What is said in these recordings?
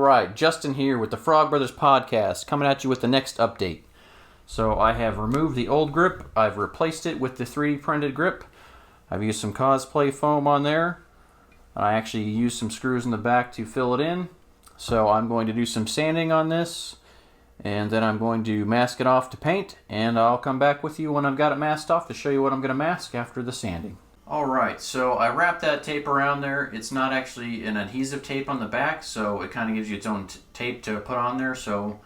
Alright, Justin here with the Frog Brothers Podcast, coming at you with the next update. So I have removed the old grip, I've replaced it with the 3D printed grip. I've used some cosplay foam on there. I actually used some screws in the back to fill it in. So I'm going to do some sanding on this, and then I'm going to mask it off to paint, and I'll come back with you when I've got it masked off to show you what I'm going to mask after the sanding. Alright, so I wrapped that tape around there. It's not actually an adhesive tape on the back, so it kind of gives you its own tape to put on there. So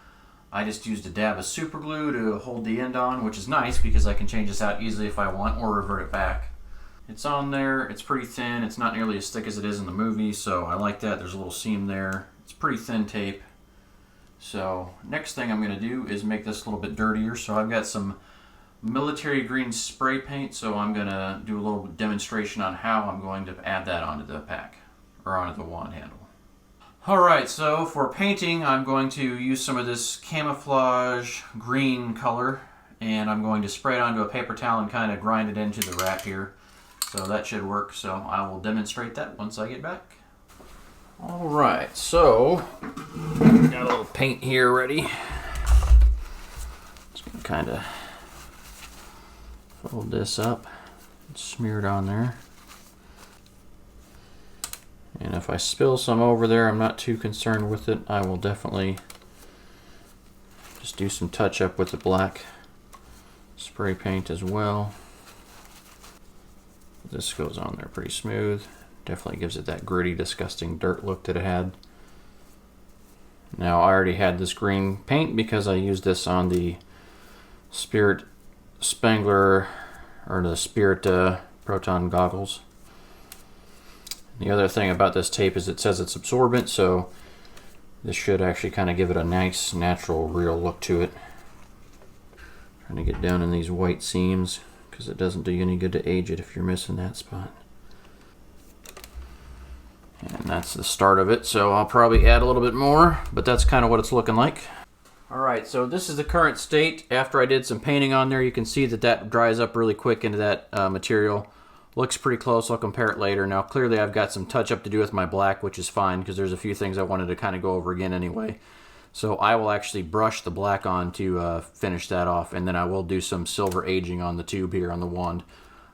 I just used a dab of super glue to hold the end on, which is nice because I can change this out easily if I want or revert it back. It's on there, it's pretty thin, it's not nearly as thick as it is in the movie, so I like that. There's a little seam there. It's pretty thin tape. So next thing I'm going to do is make this a little bit dirtier. So I've got some military green spray paint, so I'm going to do a little demonstration on how I'm going to add that onto the pack, or onto the wand handle. Alright, so for painting I'm going to use some of this camouflage green color, and I'm going to spray it onto a paper towel and kind of grind it into the wrap here. So that should work, so I will demonstrate that once I get back. Alright, so got a little paint here ready. Just going to kind of fold this up and smear it on there. And if I spill some over there, I'm not too concerned with it. I will definitely just do some touch up with the black spray paint as well. This goes on there pretty smooth. Definitely gives it that gritty, disgusting dirt look that it had. Now I already had this green paint because I used this on the Spengler proton goggles. The other thing about this tape is it says it's absorbent, so this should actually kind of give it a nice, natural, real look to it. Trying to get down in these white seams because it doesn't do you any good to age it if you're missing that spot. And that's the start of it, so I'll probably add a little bit more, but that's kind of what it's looking like. Alright, so this is the current state. After I did some painting on there, you can see that that dries up really quick into that material. Looks pretty close. I'll compare it later. Now clearly I've got some touch up to do with my black, which is fine because there's a few things I wanted to kind of go over again anyway. So I will actually brush the black on to finish that off, and then I will do some silver aging on the tube here on the wand.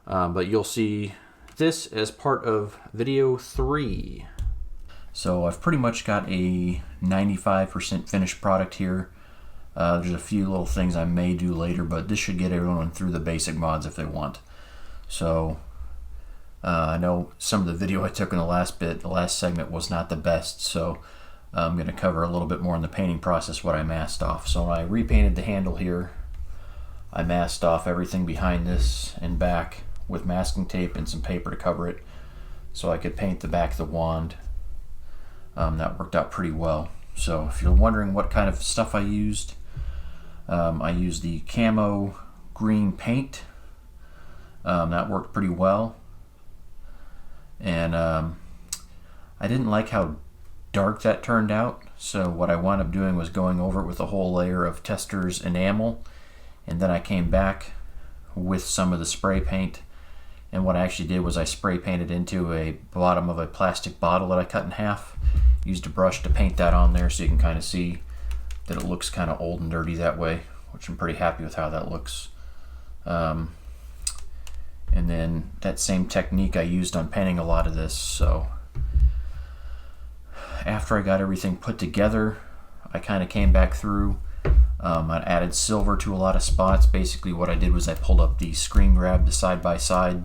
But you'll see this as part of video 3. So I've pretty much got a 95% finished product here. There's a few little things I may do later, but this should get everyone through the basic mods if they want. So I know some of the video I took in the last segment was not the best, so I'm going to cover a little bit more in the painting process what I masked off. So I repainted the handle here. I masked off everything behind this and back with masking tape and some paper to cover it so I could paint the back of the wand. That worked out pretty well. So if you're wondering what kind of stuff I used the camo green paint. That worked pretty well. And I didn't like how dark that turned out, so what I wound up doing was going over it with a whole layer of Tester's enamel, and then I came back with some of the spray paint, and what I actually did was I spray painted into a bottom of a plastic bottle that I cut in half, used a brush to paint that on there so you can kind of see that it looks kind of old and dirty that way, which I'm pretty happy with how that looks. And then that same technique I used on painting a lot of this. So after I got everything put together, I kind of came back through. I added silver to a lot of spots. Basically what I did was I pulled up the screen grab, the side-by-side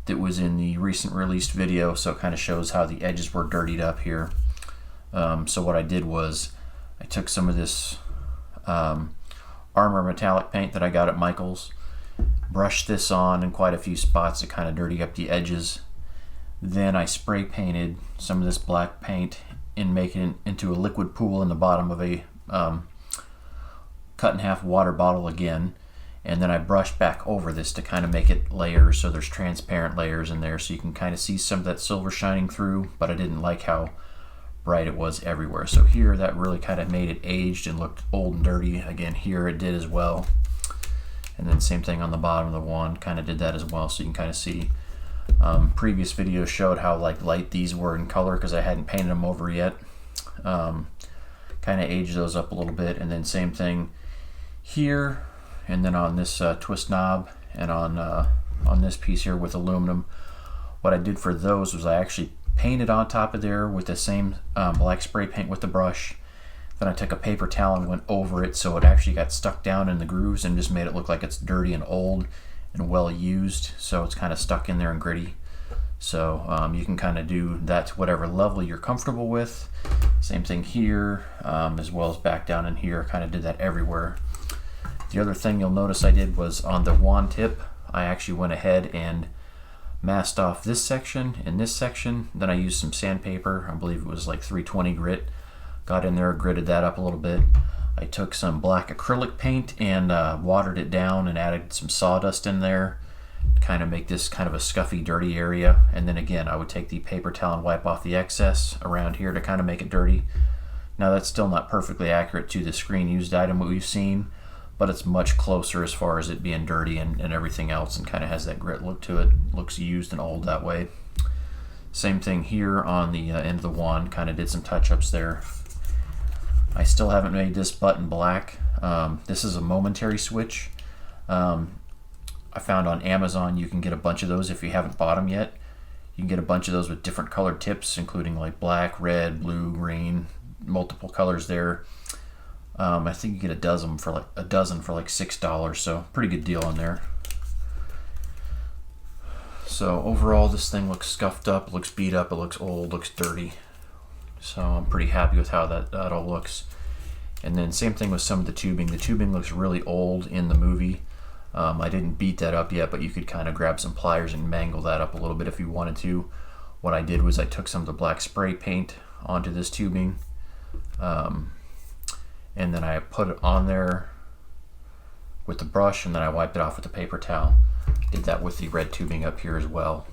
that was in the recent released video, so it kind of shows how the edges were dirtied up here. So what I did was I took some of this armor metallic paint that I got at Michael's, brushed this on in quite a few spots to kind of dirty up the edges. Then I spray painted some of this black paint and making it into a liquid pool in the bottom of a cut in half water bottle again, and then I brushed back over this to kind of make it layers, so there's transparent layers in there so you can kind of see some of that silver shining through, but I didn't like how bright it was everywhere. So here that really kind of made it aged and looked old and dirty. Again, here it did as well. And then same thing on the bottom of the wand, kind of did that as well, so you can kind of see. Previous videos showed how light these were in color because I hadn't painted them over yet. kind of age those up a little bit. And then same thing here, and then on this twist knob, and on this piece here with aluminum. What I did for those was I actually painted on top of there with the same black spray paint with the brush. Then I took a paper towel and went over it so it actually got stuck down in the grooves and just made it look like it's dirty and old and well used, so it's kind of stuck in there and gritty. So you can kind of do that to whatever level you're comfortable with. Same thing here, as well as back down in here. Kind of did that everywhere. The other thing you'll notice I did was on the wand tip, I actually went ahead and masked off this section and this section. Then I used some sandpaper, I believe it was like 320 grit. Got in there, gritted that up a little bit. I took some black acrylic paint and watered it down and added some sawdust in there to kind of make this kind of a scuffy, dirty area. And then again, I would take the paper towel and wipe off the excess around here to kind of make it dirty. Now that's still not perfectly accurate to the screen used item that we've seen, but it's much closer as far as it being dirty and everything else, and kind of has that grit look to it. Looks used and old that way. Same thing here on the end of the wand, kind of did some touch-ups there. I still haven't made this button black. This is a Momentary Switch. I found on Amazon you can get a bunch of those if you haven't bought them yet. You can get a bunch of those with different colored tips, including like black, red, blue, green, multiple colors there. I think you get a dozen for like $6, so pretty good deal on there. So overall, this thing looks scuffed up, looks beat up, it looks old, looks dirty. So I'm pretty happy with how that all looks. And then same thing with some of the tubing. The tubing looks really old in the movie. I didn't beat that up yet, but you could kind of grab some pliers and mangle that up a little bit if you wanted to. What I did was I took some of the black spray paint onto this tubing, and then I put it on there with the brush, and then I wiped it off with the paper towel. Did that with the red tubing up here as well.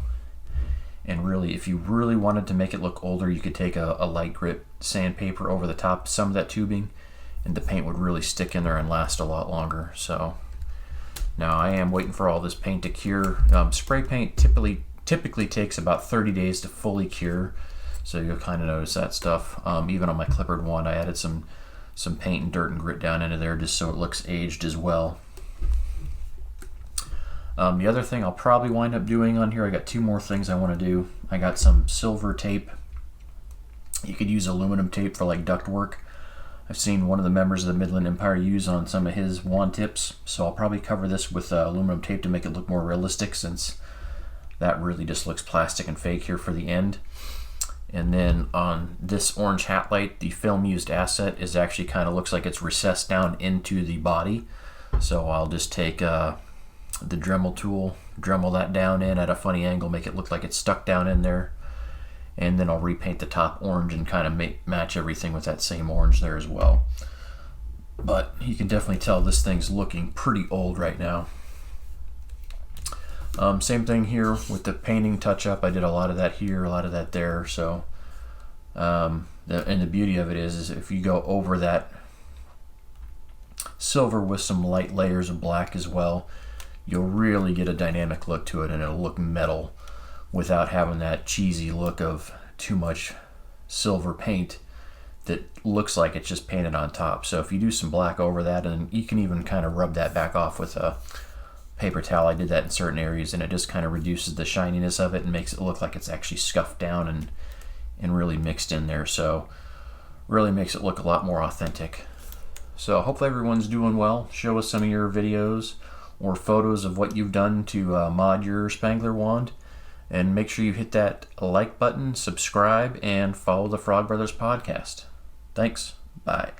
And really, if you really wanted to make it look older, you could take a light grit sandpaper over the top of some of that tubing, and the paint would really stick in there and last a lot longer. So now I am waiting for all this paint to cure. Spray paint typically takes about 30 days to fully cure, so you'll kind of notice that stuff. Even on my clippered wand, I added some paint and dirt and grit down into there just so it looks aged as well. The other thing I'll probably wind up doing on here, I got two more things I want to do. I got some silver tape. You could use aluminum tape for like duct work. I've seen one of the members of the Midland Empire use on some of his wand tips, so I'll probably cover this with aluminum tape to make it look more realistic, since that really just looks plastic and fake here for the end. And then on this orange hat light, the film used asset is actually kind of looks like it's recessed down into the body. So I'll just take the Dremel tool, Dremel that down in at a funny angle, make it look like it's stuck down in there. And then I'll repaint the top orange and kind of match everything with that same orange there as well. But you can definitely tell this thing's looking pretty old right now. Same thing here with the painting touch-up. I did a lot of that here, a lot of that there. So, and the beauty of it is if you go over that silver with some light layers of black as well, you'll really get a dynamic look to it, and it'll look metal without having that cheesy look of too much silver paint that looks like it's just painted on top. So if you do some black over that, and you can even kind of rub that back off with a paper towel. I did that in certain areas, and it just kind of reduces the shininess of it and makes it look like it's actually scuffed down and really mixed in there. So really makes it look a lot more authentic. So hopefully everyone's doing well. Show us some of your videos or photos of what you've done to mod your Spengler Wand. And make sure you hit that like button, subscribe, and follow the Frog Brothers podcast. Thanks. Bye.